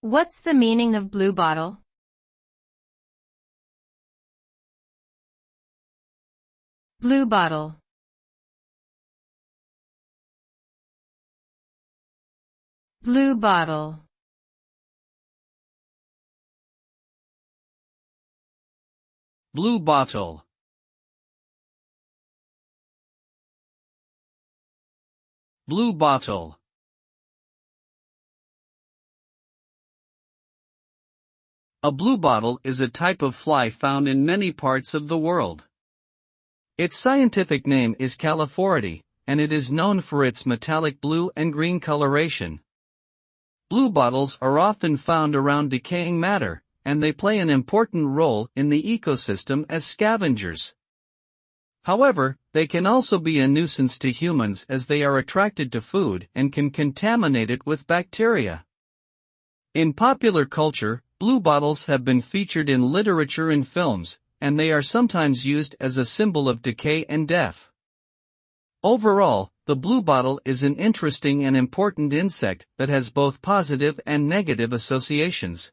What's the meaning of bluebottle? Bluebottle. Bluebottle. Blue bottle. Blue bottle. A bluebottle is a type of fly found in many parts of the world. Its scientific name is Californidae, and it is known for its metallic blue and green coloration. Bluebottles are often found around decaying matter, and they play an important role in the ecosystem as scavengers. However, they can also be a nuisance to humans as they are attracted to food and can contaminate it with bacteria. In popular culture, bluebottles have been featured in literature and films, and they are sometimes used as a symbol of decay and death. Overall, the bluebottle is an interesting and important insect that has both positive and negative associations.